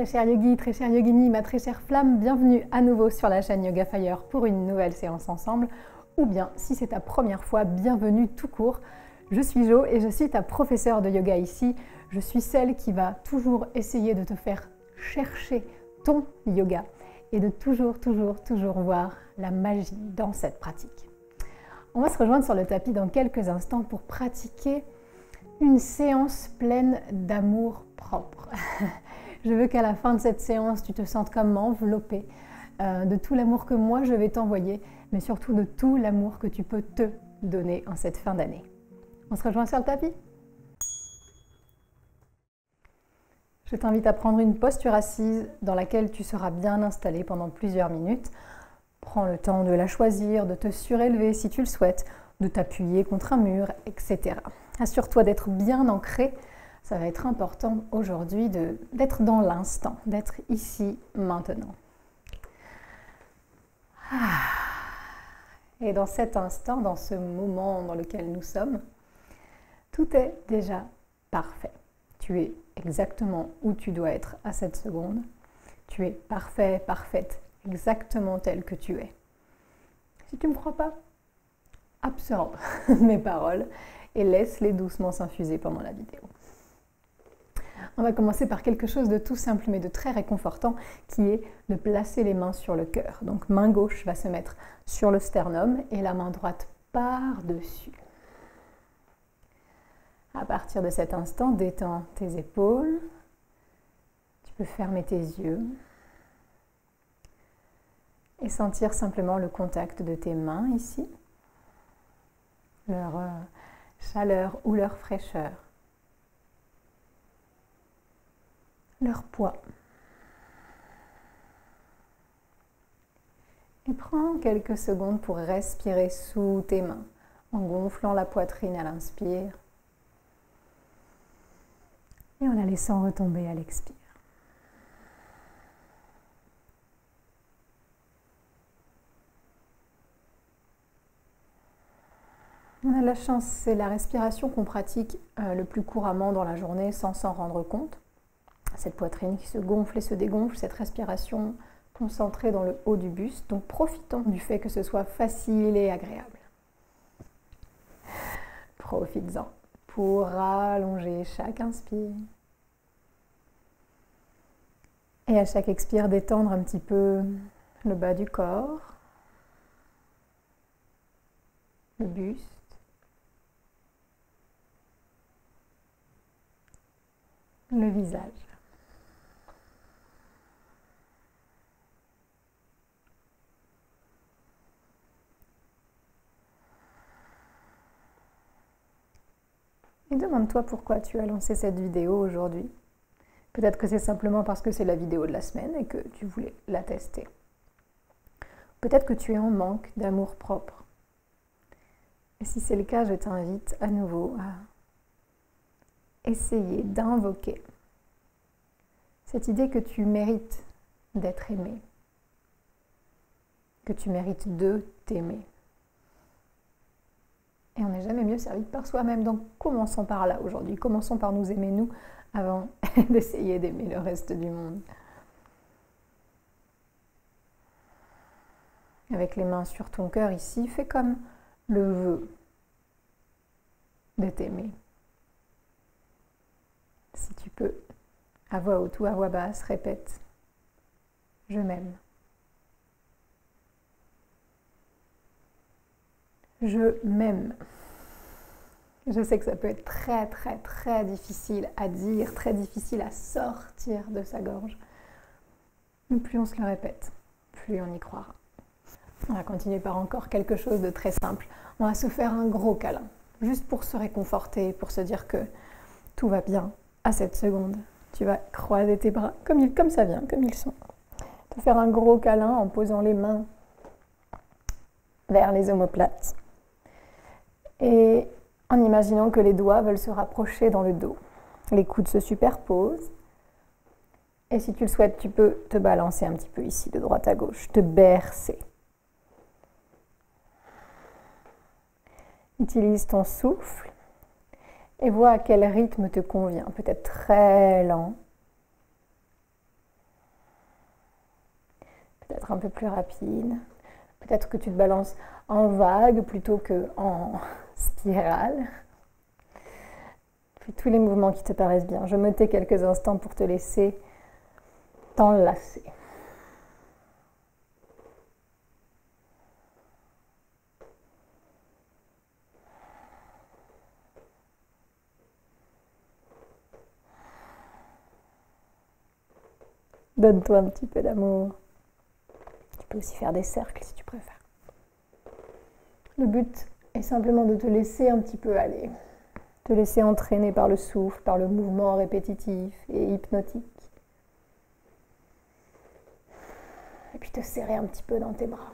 très cher yogi, très chère yogini, ma très chère flamme, bienvenue à nouveau sur la chaîne Yoga Fire pour une nouvelle séance ensemble. Ou bien, si c'est ta première fois, bienvenue tout court. Je suis Jo et je suis ta professeure de yoga ici. Je suis celle qui va toujours essayer de te faire chercher ton yoga et de toujours voir la magie dans cette pratique. On va se rejoindre sur le tapis dans quelques instants pour pratiquer une séance pleine d'amour propre. Je veux qu'à la fin de cette séance, tu te sentes comme enveloppé de tout l'amour que moi je vais t'envoyer, mais surtout de tout l'amour que tu peux te donner en cette fin d'année. On se rejoint sur le tapis? Je t'invite à prendre une posture assise dans laquelle tu seras bien installé pendant plusieurs minutes. Prends le temps de la choisir, de te surélever si tu le souhaites, de t'appuyer contre un mur, etc. Assure-toi d'être bien ancré. Ça va être important aujourd'hui d'être dans l'instant, d'être ici, maintenant. Et dans cet instant, dans ce moment dans lequel nous sommes, tout est déjà parfait. Tu es exactement où tu dois être à cette seconde. Tu es parfait, parfaite, exactement tel que tu es. Si tu ne me crois pas, absorbe mes paroles et laisse-les doucement s'infuser pendant la vidéo. On va commencer par quelque chose de tout simple mais de très réconfortant qui est de placer les mains sur le cœur. Donc main gauche va se mettre sur le sternum et la main droite par-dessus. À partir de cet instant, détends tes épaules. Tu peux fermer tes yeux et sentir simplement le contact de tes mains ici, leur chaleur ou leur fraîcheur, leur poids. Et prends quelques secondes pour respirer sous tes mains en gonflant la poitrine à l'inspire et en la laissant retomber à l'expire. On a la chance, c'est la respiration qu'on pratique le plus couramment dans la journée sans s'en rendre compte. Cette poitrine qui se gonfle et se dégonfle, cette respiration concentrée dans le haut du buste. Donc profitons du fait que ce soit facile et agréable. Profites-en pour rallonger chaque inspire. Et à chaque expire, détendre un petit peu le bas du corps, le buste. Le visage. Et demande-toi pourquoi tu as lancé cette vidéo aujourd'hui. Peut-être que c'est simplement parce que c'est la vidéo de la semaine et que tu voulais la tester. Peut-être que tu es en manque d'amour propre. Et si c'est le cas, je t'invite à nouveau à essayer d'invoquer cette idée que tu mérites d'être aimé, que tu mérites de t'aimer. Et on n'est jamais mieux servi que par soi-même, donc commençons par là aujourd'hui. Commençons par nous aimer nous avant d'essayer d'aimer le reste du monde. Avec les mains sur ton cœur ici, fais comme le vœu de t'aimer. Si tu peux, à voix haute ou à voix basse, répète « Je m'aime ». Je m'aime. Je sais que ça peut être très difficile à dire, très difficile à sortir de sa gorge. Mais plus on se le répète, plus on y croira. On va continuer par encore quelque chose de très simple. On va se faire un gros câlin, juste pour se réconforter, pour se dire que tout va bien à cette seconde. Tu vas croiser tes bras comme ça vient, comme ils sont. Te faire un gros câlin en posant les mains vers les omoplates. Et en imaginant que les doigts veulent se rapprocher dans le dos. Les coudes se superposent. Et si tu le souhaites, tu peux te balancer un petit peu ici, de droite à gauche, te bercer. Utilise ton souffle et vois à quel rythme te convient. Peut-être très lent, être un peu plus rapide. Peut-être que tu te balances en vague plutôt qu'en spirale. Puis tous les mouvements qui te paraissent bien. Je me tais quelques instants pour te laisser t'enlacer. Donne-toi un petit peu d'amour. Tu peux aussi faire des cercles si tu préfères. Le but est simplement de te laisser un petit peu aller. Te laisser entraîner par le souffle, par le mouvement répétitif et hypnotique. Et puis te serrer un petit peu dans tes bras.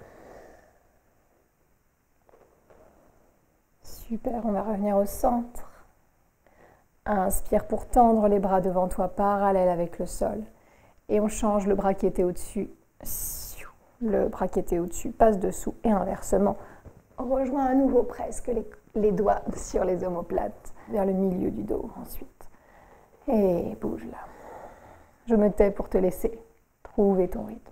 Super, on va revenir au centre. Inspire pour tendre les bras devant toi, parallèles avec le sol. Et on change le bras qui était au-dessus. Le bras qui était au-dessus passe dessous et inversement. On rejoint à nouveau presque les doigts sur les omoplates, vers le milieu du dos ensuite. Et bouge là. Je me tais pour te laisser trouver ton rythme.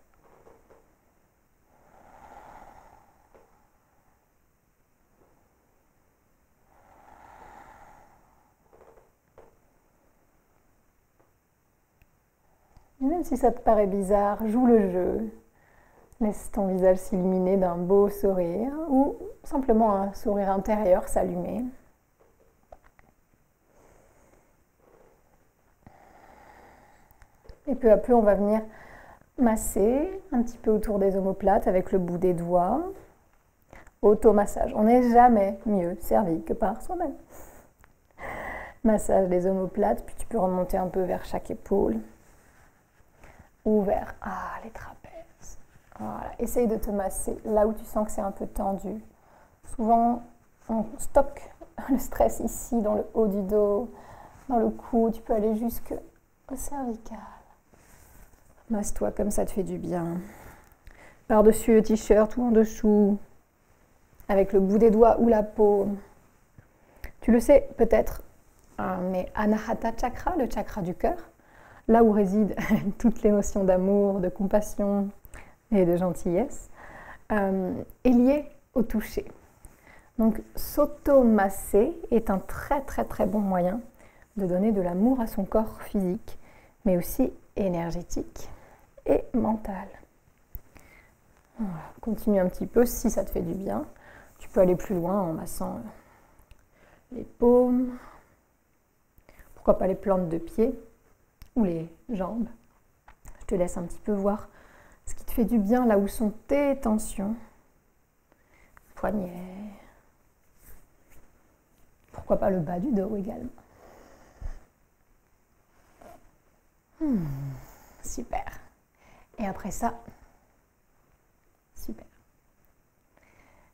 Et même si ça te paraît bizarre, joue le jeu. Laisse ton visage s'illuminer d'un beau sourire ou simplement un sourire intérieur s'allumer. Et peu à peu, on va venir masser un petit peu autour des omoplates avec le bout des doigts. Automassage. On n'est jamais mieux servi que par soi-même. Massage des omoplates, puis tu peux remonter un peu vers chaque épaule. Ou vers les trapèzes. Voilà. Essaye de te masser là où tu sens que c'est un peu tendu. Souvent, on stocke le stress ici, dans le haut du dos, dans le cou. Tu peux aller jusqu'au cervical. Masse-toi comme ça te fait du bien. Par-dessus le t-shirt ou en dessous, avec le bout des doigts ou la paume. Tu le sais peut-être, mais Anahata Chakra, le chakra du cœur, là où résident toutes les notions d'amour, de compassion et de gentillesse, est lié au toucher. Donc s'automasser est un très très très bon moyen de donner de l'amour à son corps physique, mais aussi énergétique et mental. Voilà. Continue un petit peu si ça te fait du bien. Tu peux aller plus loin en massant les paumes, pourquoi pas les plantes de pied ou les jambes. Je te laisse un petit peu voir ce qui te fait du bien, là où sont tes tensions. Poignets. Pourquoi pas le bas du dos également. Super. Et après ça, super.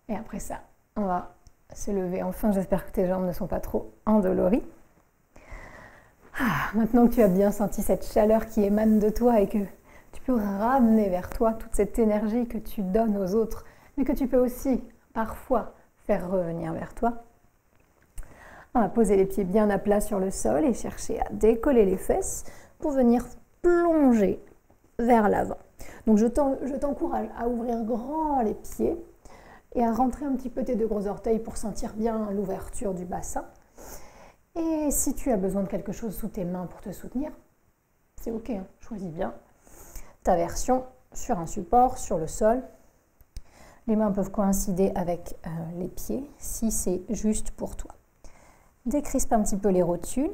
Et après ça, on va se lever. Enfin, j'espère que tes jambes ne sont pas trop endolories. Maintenant que tu as bien senti cette chaleur qui émane de toi et que tu peux ramener vers toi toute cette énergie que tu donnes aux autres, mais que tu peux aussi parfois faire revenir vers toi, on va poser les pieds bien à plat sur le sol et chercher à décoller les fesses pour venir plonger vers l'avant. Donc je t'encourage à ouvrir grand les pieds et à rentrer un petit peu tes deux gros orteils pour sentir bien l'ouverture du bassin. Et si tu as besoin de quelque chose sous tes mains pour te soutenir, c'est ok, hein, choisis bien ta version sur un support, sur le sol. Les mains peuvent coïncider avec les pieds si c'est juste pour toi. Décrispe un petit peu les rotules.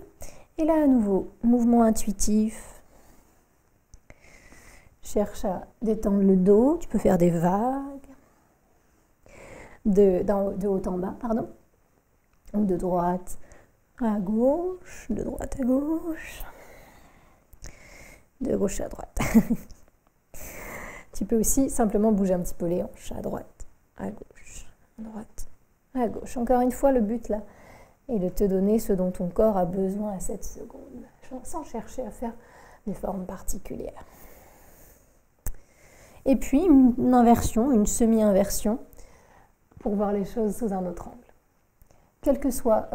Et là, à nouveau, mouvement intuitif. Cherche à détendre le dos. Tu peux faire des vagues. De haut en bas, pardon. Ou de droite à gauche, de droite à gauche, de gauche à droite. Tu peux aussi simplement bouger un petit peu les hanches, à droite, à gauche, à droite, à gauche. Encore une fois, le but là est de te donner ce dont ton corps a besoin à cette seconde, sans chercher à faire des formes particulières. Et puis une inversion, une semi-inversion, pour voir les choses sous un autre angle. Quel que soit,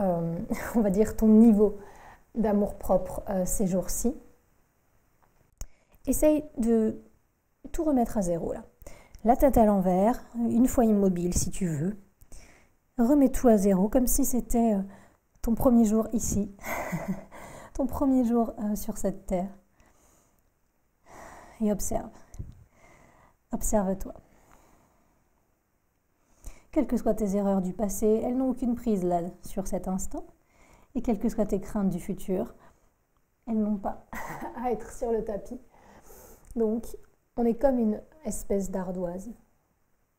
on va dire, ton niveau d'amour-propre ces jours-ci, essaye de tout remettre à zéro là. la tête à l'envers, une fois immobile si tu veux. Remets tout à zéro, comme si c'était ton premier jour ici, ton premier jour sur cette terre. Et observe. Observe-toi. Quelles que soient tes erreurs du passé, elles n'ont aucune prise là sur cet instant. Et quelles que soient tes craintes du futur, elles n'ont pas à être sur le tapis. Donc, on est comme une espèce d'ardoise,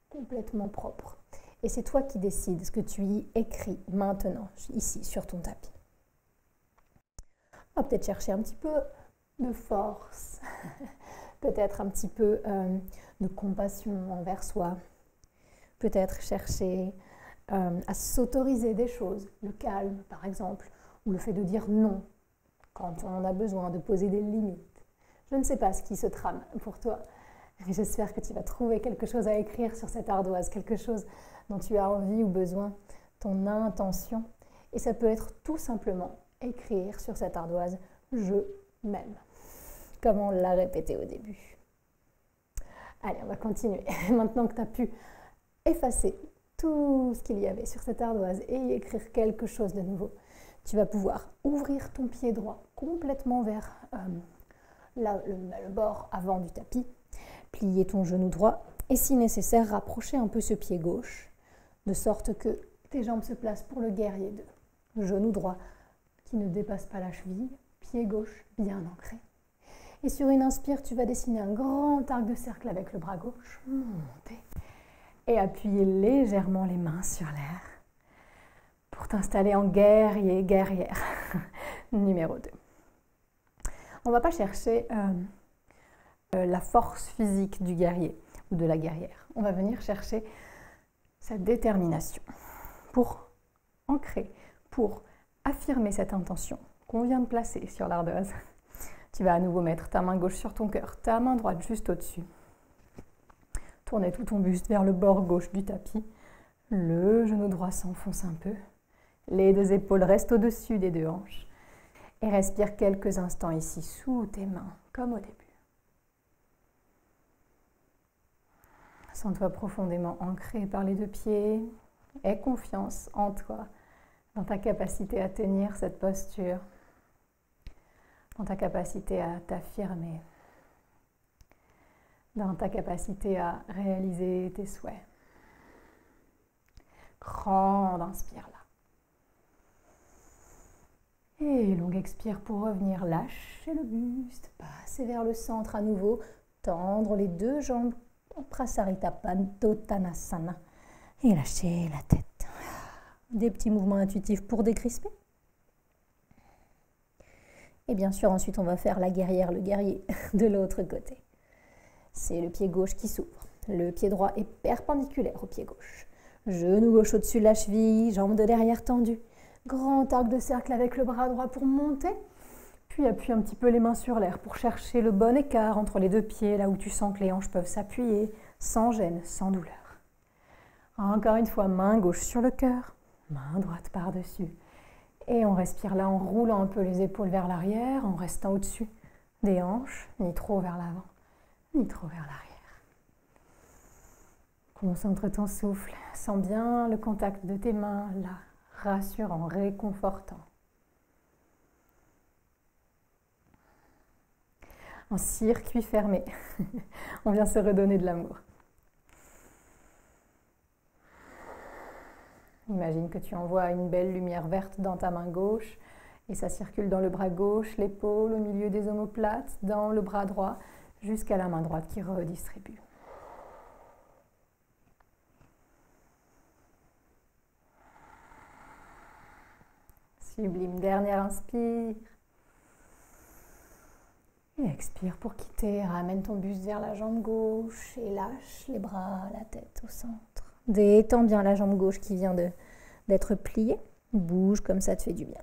complètement propre. Et c'est toi qui décides ce que tu y écris maintenant, ici, sur ton tapis. On va peut-être chercher un petit peu de force, peut-être un petit peu de compassion envers soi, peut-être chercher à s'autoriser des choses, le calme par exemple, ou le fait de dire non quand on a besoin de poser des limites. Je ne sais pas ce qui se trame pour toi, mais j'espère que tu vas trouver quelque chose à écrire sur cette ardoise, quelque chose dont tu as envie ou besoin, ton intention. Et ça peut être tout simplement écrire sur cette ardoise « je m'aime », comme on l'a répété au début. Allez, on va continuer. Maintenant que tu as pu effacer tout ce qu'il y avait sur cette ardoise et y écrire quelque chose de nouveau, tu vas pouvoir ouvrir ton pied droit complètement vers le bord avant du tapis, plier ton genou droit et si nécessaire, rapprocher un peu ce pied gauche de sorte que tes jambes se placent pour le guerrier 2. Genou droit qui ne dépasse pas la cheville, pied gauche bien ancré. Et sur une inspire, tu vas dessiner un grand arc de cercle avec le bras gauche, monter et appuyer légèrement les mains sur l'air pour t'installer en guerrier, guerrière numéro 2. On ne va pas chercher la force physique du guerrier ou de la guerrière. On va venir chercher sa détermination pour ancrer, pour affirmer cette intention qu'on vient de placer sur l'ardoise. Tu vas à nouveau mettre ta main gauche sur ton cœur, ta main droite juste au-dessus. Tournez tout ton buste vers le bord gauche du tapis. Le genou droit s'enfonce un peu. Les deux épaules restent au-dessus des deux hanches. Et respire quelques instants ici sous tes mains, comme au début. Sens-toi profondément ancré par les deux pieds. Aie confiance en toi, dans ta capacité à tenir cette posture, dans ta capacité à t'affirmer, dans ta capacité à réaliser tes souhaits. Grande inspire là. Et longue expire pour revenir, lâcher le buste, passer vers le centre à nouveau, tendre les deux jambes, Prasarita Padottanasana et lâcher la tête. Des petits mouvements intuitifs pour décrisper. Et bien sûr, ensuite, on va faire la guerrière, le guerrier de l'autre côté. C'est le pied gauche qui s'ouvre. Le pied droit est perpendiculaire au pied gauche. Genou gauche au-dessus de la cheville, jambe de derrière tendue. Grand arc de cercle avec le bras droit pour monter. Puis appuie un petit peu les mains sur l'air pour chercher le bon écart entre les deux pieds, là où tu sens que les hanches peuvent s'appuyer, sans gêne, sans douleur. Encore une fois, main gauche sur le cœur, main droite par-dessus. Et on respire là en roulant un peu les épaules vers l'arrière, en restant au-dessus des hanches, ni trop vers l'avant, ni trop vers l'arrière. Concentre ton souffle, sens bien le contact de tes mains là, rassurant, réconfortant. En circuit fermé, on vient se redonner de l'amour. Imagine que tu envoies une belle lumière verte dans ta main gauche et ça circule dans le bras gauche, l'épaule, au milieu des omoplates, dans le bras droit, jusqu'à la main droite qui redistribue. Sublime, dernière inspire. Et expire pour quitter, ramène ton buste vers la jambe gauche et lâche les bras, la tête au centre. Détends bien la jambe gauche qui vient d'être pliée. Bouge comme ça te fait du bien.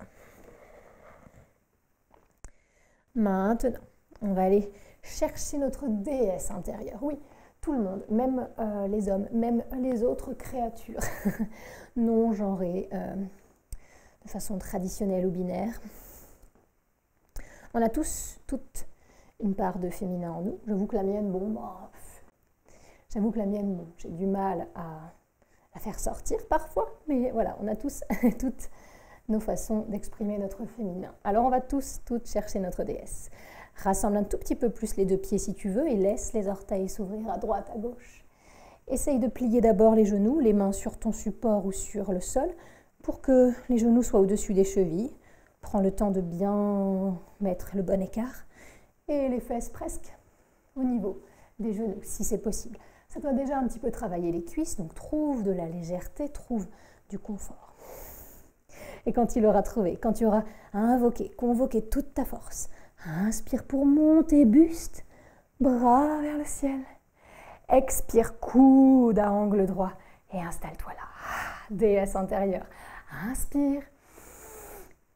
Maintenant, on va aller chercher notre déesse intérieure. Oui, tout le monde, même les hommes, même les autres créatures non genrées, de façon traditionnelle ou binaire. On a tous, toutes, une part de féminin en nous. J'avoue que la mienne, bon, J'avoue que la mienne, bon, j'ai du mal à la faire sortir parfois, mais voilà, on a tous toutes nos façons d'exprimer notre féminin. Alors on va toutes chercher notre déesse. Rassemble un tout petit peu plus les deux pieds si tu veux et laisse les orteils s'ouvrir à droite, à gauche. Essaye de plier d'abord les genoux, les mains sur ton support ou sur le sol pour que les genoux soient au-dessus des chevilles. Prends le temps de bien mettre le bon écart et les fesses presque au niveau des genoux si c'est possible. Ça doit déjà un petit peu travailler les cuisses, donc trouve de la légèreté, trouve du confort. Et quand tu l'auras trouvé, quand tu auras convoqué toute ta force, inspire pour monter buste, bras vers le ciel. Expire, coude à angle droit et installe-toi là. Déesse intérieure. Inspire.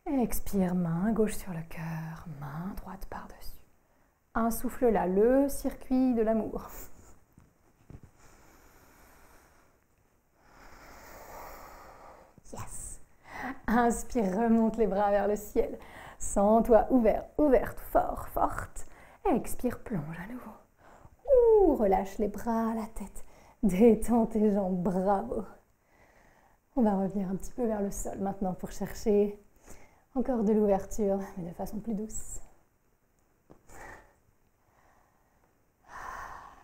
Expire, main gauche sur le cœur, main droite par-dessus. Un souffle là, le circuit de l'amour. Yes. Inspire, remonte les bras vers le ciel. Sens-toi ouvert, ouverte, fort, forte. Expire, plonge à nouveau. Relâche les bras, la tête. Détends tes jambes, bravo. On va revenir un petit peu vers le sol maintenant pour chercher encore de l'ouverture, mais de façon plus douce.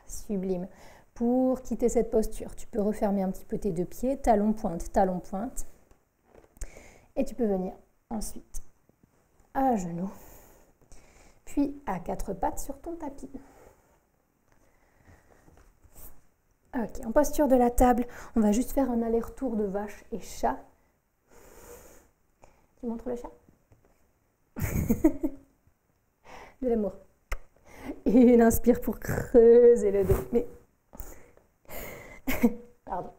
Sublime. Pour quitter cette posture, tu peux refermer un petit peu tes deux pieds, talon pointe, talon pointe. Et tu peux venir ensuite à genoux, puis à quatre pattes sur ton tapis. Ok, en posture de la table, on va juste faire un aller-retour de vache et chat. Tu montres le chat? De l'amour. Et une inspire pour creuser le dos. Mais... Pardon.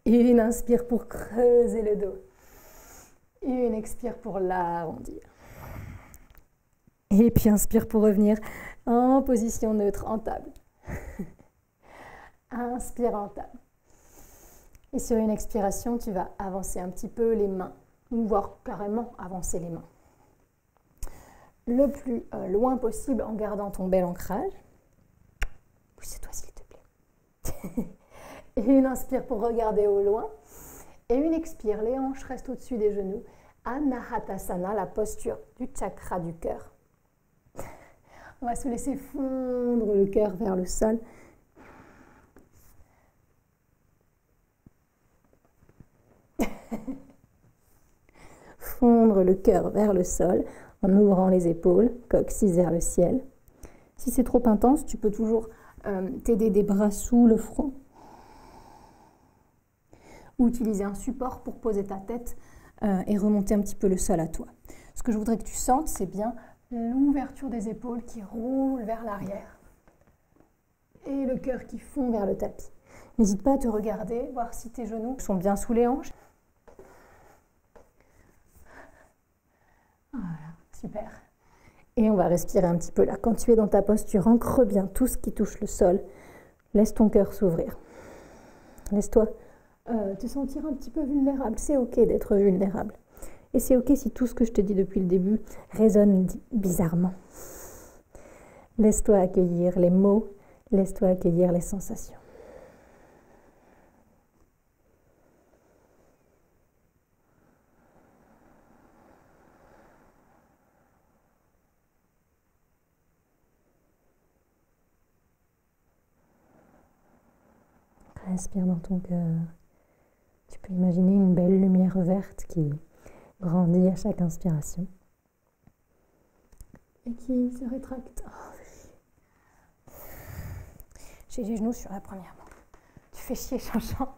Et une inspire pour creuser le dos. Et une expire pour l'arrondir. Et puis inspire pour revenir en position neutre en table. Inspire en table. Et sur une expiration, tu vas avancer un petit peu les mains, ou voire carrément avancer les mains. Le plus loin possible en gardant ton bel ancrage. Pousse-toi s'il te plaît. Et une inspire pour regarder au loin. Et une expire, les hanches restent au-dessus des genoux. Anahatasana, la posture du chakra du cœur. On va se laisser fondre le cœur vers le sol. Fondre le cœur vers le sol en ouvrant les épaules, coccyx vers le ciel. Si c'est trop intense, tu peux toujours t'aider des bras sous le front ou utiliser un support pour poser ta tête et remonter un petit peu le sol à toi. Ce que je voudrais que tu sentes, c'est bien l'ouverture des épaules qui roule vers l'arrière et le cœur qui fond vers le tapis. N'hésite pas à te regarder, voir si tes genoux sont bien sous les hanches. Voilà, super. Et on va respirer un petit peu là. Quand tu es dans ta posture, ancre bien tout ce qui touche le sol. Laisse ton cœur s'ouvrir. Laisse-toi te sentir un petit peu vulnérable. C'est ok d'être vulnérable. Et c'est ok si tout ce que je te dis depuis le début résonne bizarrement. Laisse-toi accueillir les mots. Laisse-toi accueillir les sensations. Inspire dans ton cœur. Tu peux imaginer une belle lumière verte qui grandit à chaque inspiration et qui se rétracte. J'ai les genoux sur la première main. Tu fais chier, chanchant.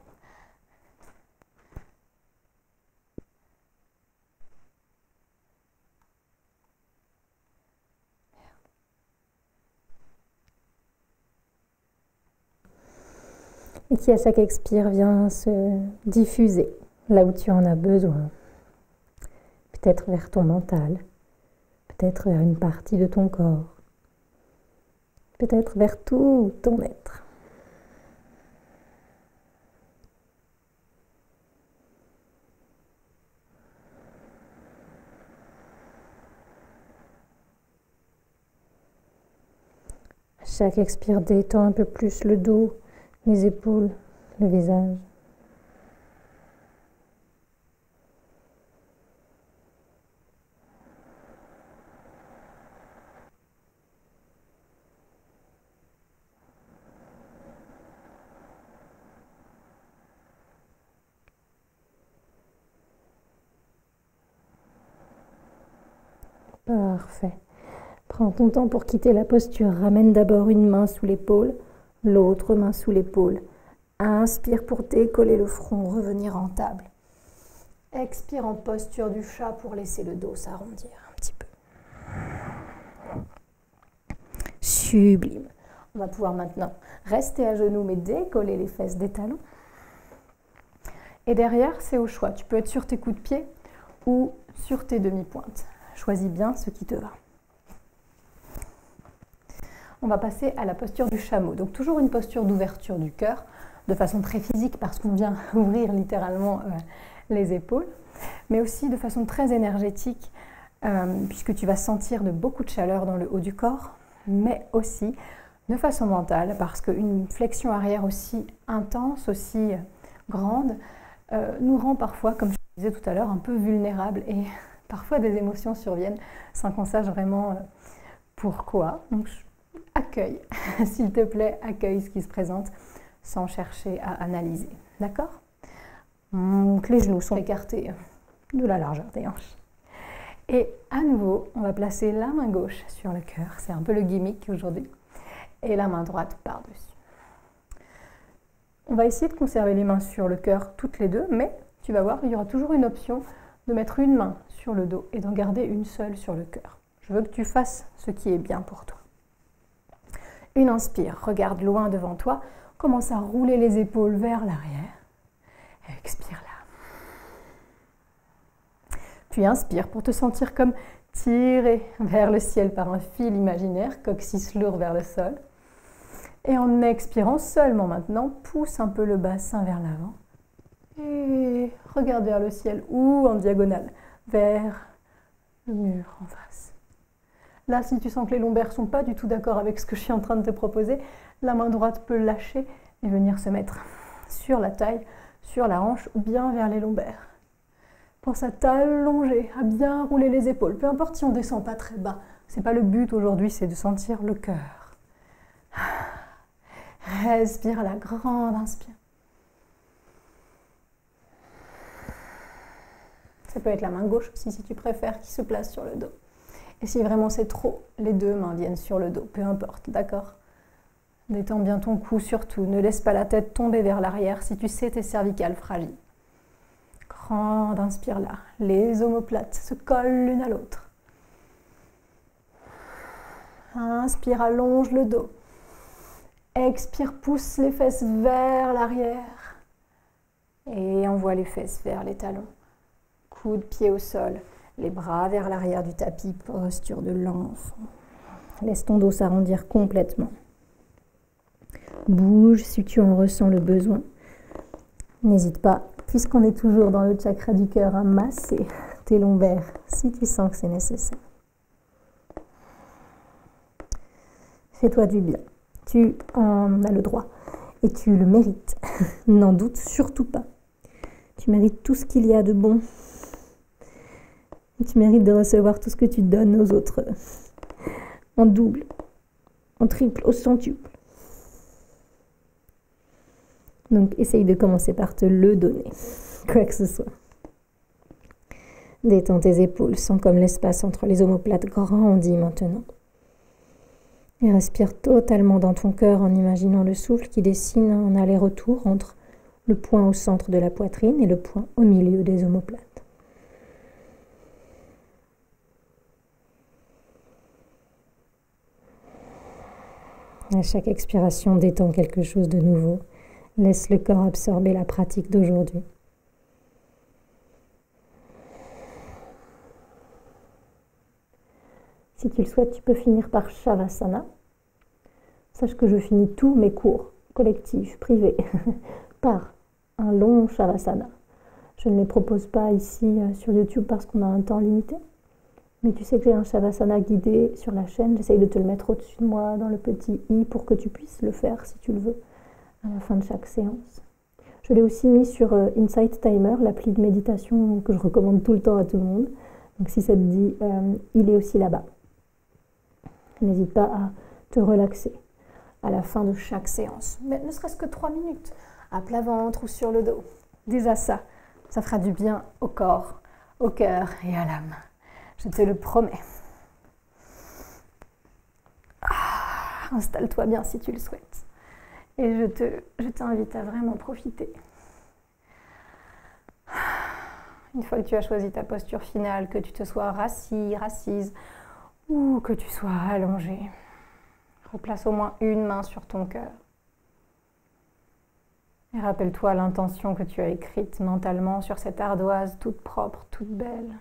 Et qui à chaque expire vient se diffuser là où tu en as besoin. Peut-être vers ton mental, peut-être vers une partie de ton corps, peut-être vers tout ton être. À chaque expire, détends un peu plus le dos, les épaules, le visage. Parfait. Prends ton temps pour quitter la posture. Ramène d'abord une main sous l'épaule, l'autre main sous l'épaule. Inspire pour décoller le front, revenir en table. Expire en posture du chat pour laisser le dos s'arrondir un petit peu. Sublime. On va pouvoir maintenant rester à genoux mais décoller les fesses des talons. Et derrière, c'est au choix. Tu peux être sur tes coups de pied ou sur tes demi-pointes. Choisis bien ce qui te va. On va passer à la posture du chameau. Donc toujours une posture d'ouverture du cœur, de façon très physique parce qu'on vient ouvrir littéralement les épaules, mais aussi de façon très énergétique puisque tu vas sentir de beaucoup de chaleur dans le haut du corps, mais aussi de façon mentale parce qu'une flexion arrière aussi intense, aussi grande, nous rend parfois, comme je disais tout à l'heure, un peu vulnérables et parfois des émotions surviennent sans qu'on sache vraiment pourquoi. Donc accueille, s'il te plaît, accueille ce qui se présente sans chercher à analyser. D'accord? Donc les genoux sont écartés de la largeur des hanches. Et à nouveau, on va placer la main gauche sur le cœur. C'est un peu le gimmick aujourd'hui. Et la main droite par-dessus. On va essayer de conserver les mains sur le cœur toutes les deux, mais tu vas voir, il y aura toujours une option de mettre une main sur le dos et d'en garder une seule sur le cœur. Je veux que tu fasses ce qui est bien pour toi. Une inspire, regarde loin devant toi, commence à rouler les épaules vers l'arrière. Expire là. Puis inspire pour te sentir comme tiré vers le ciel par un fil imaginaire, coccyx lourd vers le sol. Et en expirant seulement maintenant, pousse un peu le bassin vers l'avant. Et regarde vers le ciel ou en diagonale, vers le mur en face. Là, si tu sens que les lombaires ne sont pas du tout d'accord avec ce que je suis en train de te proposer, la main droite peut lâcher et venir se mettre sur la taille, sur la hanche ou bien vers les lombaires. Pense à t'allonger, à bien rouler les épaules. Peu importe si on ne descend pas très bas. Ce n'est pas le but aujourd'hui, c'est de sentir le cœur. Respire à la grande inspire. Ça peut être la main gauche aussi si tu préfères qui se place sur le dos. Et si vraiment c'est trop, les deux mains viennent sur le dos, peu importe, d'accord? Détends bien ton cou surtout, ne laisse pas la tête tomber vers l'arrière si tu sais tes cervicales fragiles. Grande inspire là, les omoplates se collent l'une à l'autre. Inspire, allonge le dos. Expire, pousse les fesses vers l'arrière. Et envoie les fesses vers les talons. Coude, pied au sol, les bras vers l'arrière du tapis, posture de l'enfant. Laisse ton dos s'arrondir complètement. Bouge si tu en ressens le besoin. N'hésite pas, puisqu'on est toujours dans le chakra du cœur, à masser tes lombaires si tu sens que c'est nécessaire. Fais-toi du bien. Tu en as le droit et tu le mérites. N'en doute surtout pas. Tu mérites tout ce qu'il y a de bon. Et tu mérites de recevoir tout ce que tu donnes aux autres en double, en triple, au centuple. Donc, essaye de commencer par te le donner, quoi que ce soit. Détends tes épaules, sens comme l'espace entre les omoplates grandit maintenant. Et respire totalement dans ton cœur en imaginant le souffle qui dessine un aller-retour entre le point au centre de la poitrine et le point au milieu des omoplates. À chaque expiration, détends quelque chose de nouveau. Laisse le corps absorber la pratique d'aujourd'hui. Si tu le souhaites, tu peux finir par Shavasana. Sache que je finis tous mes cours collectifs, privés, par un long Shavasana. Je ne les propose pas ici sur YouTube parce qu'on a un temps limité. Mais tu sais que j'ai un Shavasana guidé sur la chaîne. J'essaye de te le mettre au-dessus de moi dans le petit i pour que tu puisses le faire si tu le veux. à la fin de chaque séance. Je l'ai aussi mis sur Insight Timer, l'appli de méditation que je recommande tout le temps à tout le monde. Donc si ça te dit, il est aussi là-bas. N'hésite pas à te relaxer à la fin de chaque séance. Mais ne serait-ce que 3 minutes, à plat ventre ou sur le dos. Déjà ça fera du bien au corps, au cœur et à l'âme. Je te le promets. Installe-toi bien si tu le souhaites. Et je t'invite à vraiment profiter. Une fois que tu as choisi ta posture finale, que tu te sois rassis, rassise ou que tu sois allongé, replace au moins une main sur ton cœur. Et rappelle-toi l'intention que tu as écrite mentalement sur cette ardoise toute propre, toute belle.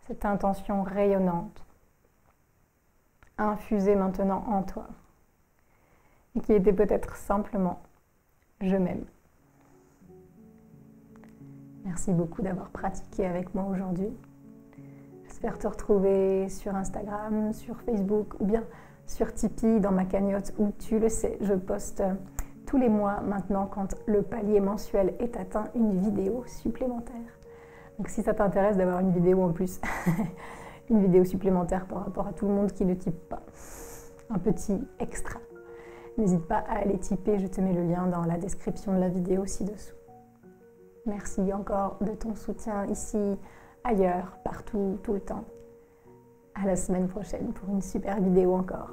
Cette intention rayonnante, infusée maintenant en toi, et qui était peut-être simplement « je m'aime ». Merci beaucoup d'avoir pratiqué avec moi aujourd'hui. J'espère te retrouver sur Instagram, sur Facebook ou bien sur Tipeee dans ma cagnotte où, tu le sais, je poste tous les mois maintenant quand le palier mensuel est atteint une vidéo supplémentaire. Donc si ça t'intéresse d'avoir une vidéo en plus, une vidéo supplémentaire par rapport à tout le monde qui ne type pas, un petit extra, n'hésite pas à aller typer, je te mets le lien dans la description de la vidéo ci-dessous. Merci encore de ton soutien ici, ailleurs, partout, tout le temps. À la semaine prochaine pour une super vidéo encore.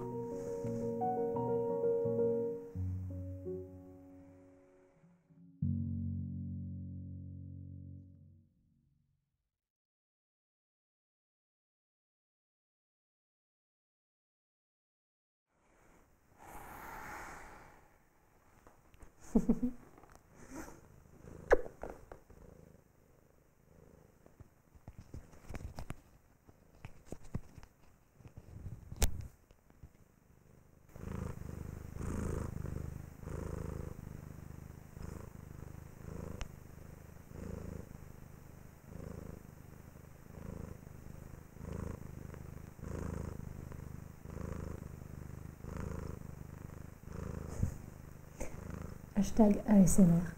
#ASMR